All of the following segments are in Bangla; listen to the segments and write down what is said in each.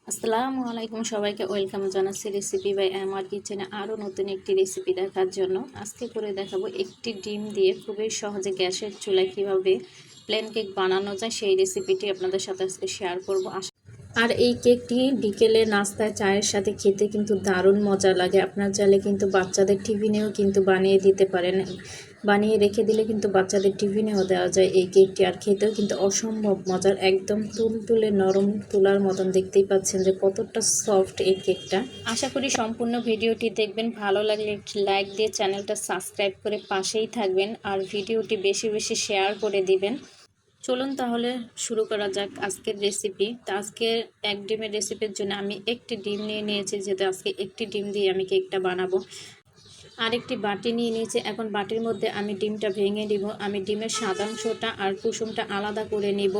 আসসালামু আলাইকুম সবাইকে ওয়েলকাম জানাচ্ছি রেসিপি বাই আমার কিচেনে আরও নতুন একটি রেসিপি দেখার জন্য। আজকে করে দেখাবো একটি ডিম দিয়ে খুবই সহজে গ্যাসের চুলায় কিভাবে প্লেন কেক বানানো যায়, সেই রেসিপিটি আপনাদের সাথে আজকে শেয়ার করব। আর এই কেকটি বিকেলে নাস্তায় চায়ের সাথে খেতে কিন্তু দারুণ মজা লাগে। আপনার চাইলে কিন্তু বাচ্চাদের টিফিনেও কিন্তু বানিয়ে দিতে পারেন, বানিয়ে রেখে দিলে কিন্তু বাচ্চাদের টিফিনেও দেওয়া যায় এই কেকটি। আর খেতেও কিন্তু অসম্ভব মজার, একদম তুলতুলে নরম তুলার মতন। দেখতেই পাচ্ছেন যে কতটা সফট এই কেকটা। আশা করি সম্পূর্ণ ভিডিওটি দেখবেন, ভালো লাগলে একটি লাইক দিয়ে চ্যানেলটা সাবস্ক্রাইব করে পাশেই থাকবেন আর ভিডিওটি বেশি বেশি শেয়ার করে দিবেন। চলুন তাহলে শুরু করা যাক আজকের রেসিপি। তো আজকে এক ডিমের রেসিপির জন্য আমি একটি ডিম নিয়ে নিয়েছি, যেহেতু আজকে একটি ডিম দিয়ে আমি কেকটা বানাবো। আর একটি বাটি নিয়ে নিয়েছি। এখন বাটির মধ্যে আমি ডিমটা ভেঙে নিব। আমি ডিমের সাদাংশটা আর কুসুমটা আলাদা করে নিব।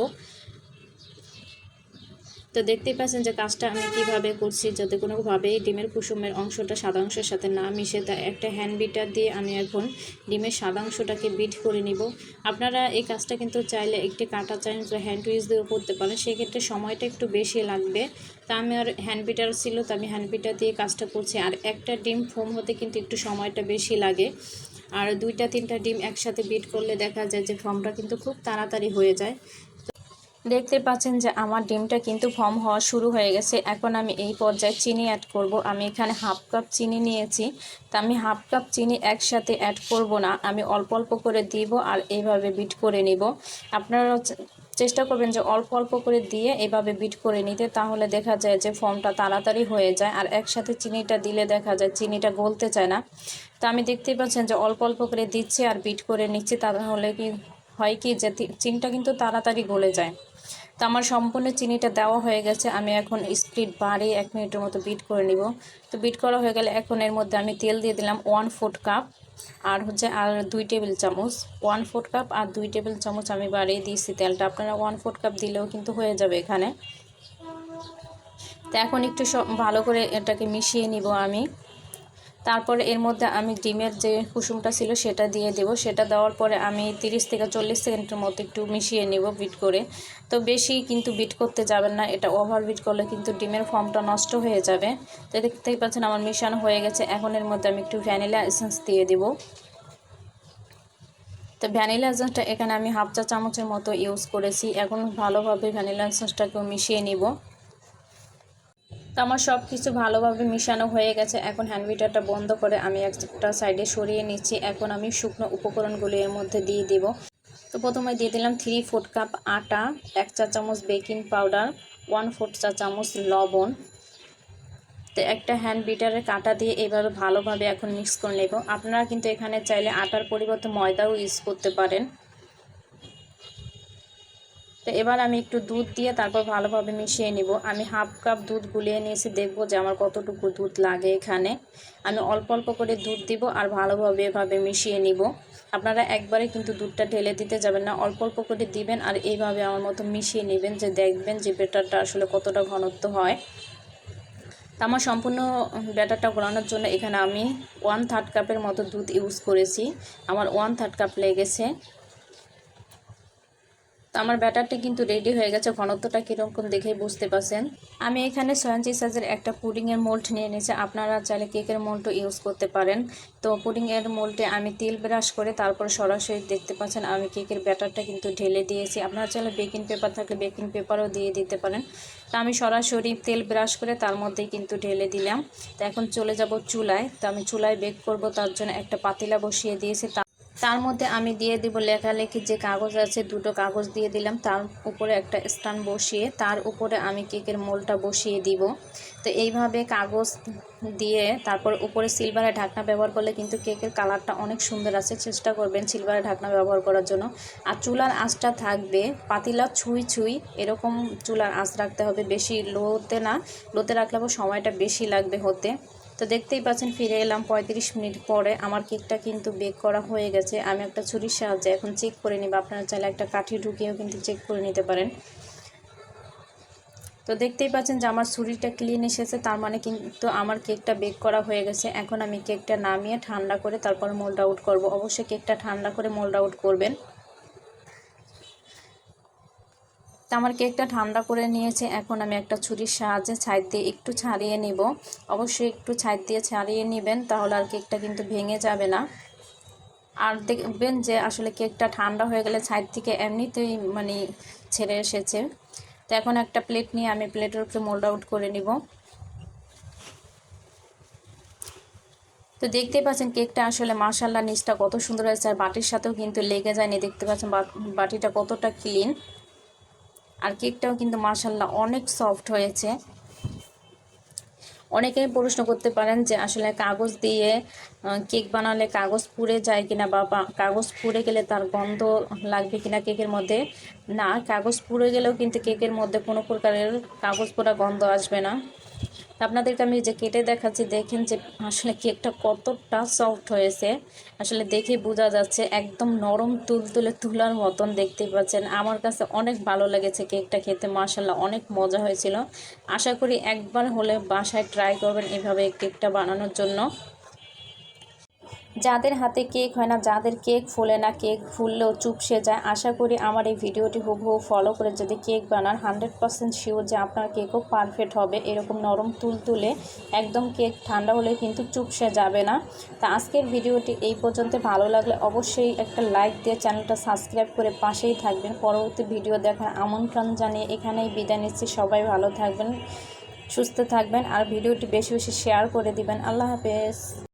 তো দেখতেই পাচ্ছেন যে কাজটা আমি কিভাবে করছি, যাতে কোনোভাবেই ডিমের কুসুমের অংশটা সাদা অংশের সাথে না মিশে। তা একটা হ্যান্ড বিটার দিয়ে আমি এখন ডিমের সাদা অংশটাকে বিট করে নিব। আপনারা এই কাজটা কিন্তু চাইলে একটি কাঁটা চামচ বা হ্যান্ড উইচ দিয়েও করতে পারেন, সেক্ষেত্রে সময়টা একটু বেশি লাগবে। তা আমি আর হ্যান্ড বিটার ছিল, তো আমি হ্যান্ড বিটার দিয়ে কাজটা করছি। আর একটা ডিম ফোম হতে কিন্তু একটু সময়টা বেশি লাগে। আর দুইটা তিনটা ডিম একসাথে বিট করলে দেখা যায় যে ফর্মটা কিন্তু খুব তাড়াতাড়ি হয়ে যায়। দেখতে পাচ্ছেন যে আমার ডিমটা কিন্তু ফর্ম হওয়া শুরু হয়ে গেছে। এখন আমি এই পর্যায়ে চিনি অ্যাড করব। আমি এখানে হাফ কাপ চিনি নিয়েছি। তা আমি হাফ কাপ চিনি একসাথে অ্যাড করব না, আমি অল্প অল্প করে দিব আর এইভাবে বিট করে নিব। আপনারা চেষ্টা করবেন যে অল্প অল্প করে দিয়ে এভাবে বিট করে নিতে, তাহলে দেখা যায় যে ফর্মটা তাড়াতাড়ি হয়ে যায়। আর একসাথে চিনিটা দিলে দেখা যায় চিনিটা গলতে চায় না। তো আমি দেখতেই পাচ্ছেন যে অল্প অল্প করে দিচ্ছি আর বিট করে নিচ্ছি, তাহলে কি হয় কি যে চিনিটা কিন্তু তাড়াতাড়ি গলে যায়। তো আমার সম্পূর্ণ চিনিটা দেওয়া হয়ে গেছে। আমি এখন স্পিড বাড়িয়ে 1 মিনিটের মতো বিট করে নিব। তো বিট করা হয়ে গেলে এখন এর মধ্যে আমি তেল দিয়ে দিলাম 1/4 কাপ, আর 2 টেবিল চামচ। 1/4 কাপ আর 2 টেবিল চামচ আমি বাড়িয়ে দিয়েছি তেলটা। আপনারা 1/4 কাপ দিলেও কিন্তু হয়ে যাবে এখানে। তো এখন একটু ভালো করে এটাকে মিশিয়ে নিব আমি। তারপরে এর মধ্যে আমি ডিমের যে কুসুমটা ছিল সেটা দিয়ে দেব। সেটা দেওয়ার পরে আমি 30 থেকে 40 সেকেন্ডের মতো একটু মিশিয়ে নেব বিট করে। তো বেশি কিন্তু বিট করতে যাবেন না, এটা ওভার বিট করলে কিন্তু ডিমের ফর্মটা নষ্ট হয়ে যাবে। তো দেখতেই পাচ্ছেন আমার মিশানো হয়ে গেছে। এখন এর মধ্যে আমি একটু ভ্যানিলা এসেন্স দিয়ে দেব। তো ভ্যানিলা এসেন্সটা এখানে আমি হাফ চা চামচের মতো ইউজ করেছি। এখন ভালোভাবে ভ্যানিলা এসেন্সটাকেও মিশিয়ে নিব। তো আমার সব কিছু ভালোভাবে মিশানো হয়ে গেছে। এখন হ্যান্ড বিটারটা বন্ধ করে আমি একটা সাইডে সরিয়ে নিচ্ছি। এখন আমি শুকনো উপকরণগুলো এর মধ্যে দিয়ে দেব। তো প্রথমে দিয়ে দিলাম 3/4 কাপ আটা, 1 চা চামচ বেকিং পাউডার, 1/4 চা চামচ লবণ। তো একটা হ্যান্ড বিটারের কাঁটা দিয়ে এইভাবে ভালোভাবে এখন মিক্স করে নেব। আপনারা কিন্তু এখানে চাইলে আটার পরিবর্তে ময়দাও ইউজ করতে পারেন। তো এবার আমি একটু দুধ দিয়ে তারপর ভালোভাবে মিশিয়ে নিব। আমি হাফ কাপ দুধ গুলিয়ে নিয়েছি, দেখব যে আমার কতটুকু দুধ লাগে। এখানে আমি অল্প অল্প করে দুধ দিব আর ভালোভাবে এভাবে মিশিয়ে নিব। আপনারা একবারে কিন্তু দুধটা ঢেলে দিতে যাবেন না, অল্প অল্প করে দিবেন আর এইভাবে আমার মতো মিশিয়ে নেবেন, যে দেখবেন যে ব্যাটারটা আসলে কতটা ঘনত্ব হয়। তো আমার সম্পূর্ণ ব্যাটারটা ঘোরানোর জন্য এখানে আমি 1/3 কাপের মতো দুধ ইউজ করেছি। আমার 1/3 কাপ লেগেছে। তো আমার ব্যাটারটা কিন্তু রেডি হয়ে গেছে। ঘনত্বটা কীরকম দেখেই বুঝতে পারছেন। আমি এখানে 6 ইঞ্চি সাইজের একটা পুডিংয়ের মোল্ড নিয়ে নিয়েছি। আপনারা চাইলে কেকের মোল্ডও ইউজ করতে পারেন। তো পুডিংয়ের মোল্ডে আমি তেল ব্রাশ করে তারপর সরাসরি দেখতে পাচ্ছেন আমি কেকের ব্যাটারটা কিন্তু ঢেলে দিয়েছি। আপনারা চাইলে বেকিং পেপার থাকলে বেকিং পেপারও দিয়ে দিতে পারেন। তো আমি সরাসরি তেল ব্রাশ করে তার মধ্যেই কিন্তু ঢেলে দিলাম। তো এখন চলে যাব চুলায়। তো আমি চুলায় বেক করব, তার জন্য একটা পাতিলা বসিয়ে দিয়েছি। তার মধ্যে আমি দিয়ে দিব লেখালেখি যে কাগজ আছে, 2টো কাগজ দিয়ে দিলাম। তার উপরে একটা স্ট্যান্ড বসিয়ে তার উপরে আমি কেকের মোলটা বসিয়ে দিব। তো এইভাবে কাগজ দিয়ে তারপর উপরে সিলভারের ঢাকনা ব্যবহার করলে কিন্তু কেকের কালারটা অনেক সুন্দর আছে। চেষ্টা করবেন সিলভারের ঢাকনা ব্যবহার করার জন্য। আর চুলার আঁচটা থাকবে পাতিলা ছুঁই ছুঁই, এরকম চুলার আঁচ রাখতে হবে, বেশি লোতে না। লোতে রাখলে সময়টা বেশি লাগবে হতে। তো দেখতেই পাচ্ছেন ফিরে এলাম 35 মিনিট পরে। আমার কেকটা কিন্তু বেক করা হয়ে গেছে। আমি একটা ছুরির সাহায্যে এখন চেক করে নিব। আপনারা চাইলে একটা কাঠি ঢুকিয়েও কিন্তু চেক করে নিতে পারেন। তো দেখতেই পাচ্ছেন যে আমার ছুরিটা ক্লিন এসেছে, তার মানে কিন্তু আমার কেকটা বেক করা হয়ে গেছে। এখন আমি কেকটা নামিয়ে ঠান্ডা করে তারপর মোল্ড আউট করব। অবশ্যই কেকটা ঠান্ডা করে মোল্ড আউট করবেন। তো আমার কেকটা ঠান্ডা করে নিয়েছে। এখন আমি একটা ছুরির সাহায্যে ছাইড দিয়ে একটু ছাড়িয়ে নিব। অবশ্যই একটু ছাইড দিয়ে ছাড়িয়ে নেবেন, তাহলে আর কেকটা কিন্তু ভেঙে যাবে না। আর দেখবেন যে আসলে কেকটা ঠান্ডা হয়ে গেলে সাইড থেকে এমনিতেই মানে ছেড়ে এসেছে। তো এখন একটা প্লেট নিয়ে আমি প্লেটের উপরে মোল্ড আউট করে নিব। তো দেখতেই পাচ্ছেন কেকটা আসলে মাশাআল্লাহ নিচটা কত সুন্দর হয়েছে, আর বাটির সাথেও কিন্তু লেগে যায়নি। দেখতে পাচ্ছেন বাটিটা কতটা ক্লিন, আর কেকটাও কিন্তু মাশাআল্লাহ অনেক সফট হয়েছে। অনেকেই প্রশ্ন করতে পারেন যে আসলে কাগজ দিয়ে কেক বানালে কাগজ পুড়ে যায় কিনা, বা কাগজ পুড়ে গেলে তার গন্ধ লাগবে কিনা কেকের মধ্যে। না, কাগজ পুড়ে গেলেও কিন্তু কেকের মধ্যে কোনো প্রকারের কাগজ পোড়া গন্ধ আসবে না। আপনাদেরকে আমি যে কেটে দেখাচ্ছি, দেখেন যে আসলে কেকটা কতটা সফট হয়েছে। আসলে দেখে বোঝা যাচ্ছে একদম নরম তুলতুলে তুলার মতন। দেখতেই পাচ্ছেন আমার কাছে অনেক ভালো লেগেছে কেকটা খেতে, মাশাআল্লাহ অনেক মজা হয়েছিল। আশা করি একবার হলে বাসায় ট্রাই করবেন এভাবে কেকটা বানানোর জন্য। যাদের হাতে কেক হয় না, যাদের কেক ফুলে না, কেক ফুললেও চুপসে যায়, আশা করি আমার এই ভিডিওটি হুবহু ফলো করে যদি কেক বানান 100% শিওর যে আপনার কেকও পারফেক্ট হবে। এরকম নরম তুলতুলে একদম, কেক ঠান্ডা হলে কিন্তু চুপসে যাবে না। তা আজকের ভিডিওটি এই পর্যন্ত। ভালো লাগলে অবশ্যই একটা লাইক দিয়ে চ্যানেলটা সাবস্ক্রাইব করে পাশেই থাকবেন। পরবর্তী ভিডিও দেখার আমন্ত্রণ জানিয়ে এখানেই বিদায় নিচ্ছি। সবাই ভালো থাকবেন, সুস্থ থাকবেন, আর ভিডিওটি বেশি বেশি শেয়ার করে দিবেন। আল্লাহ হাফেজ।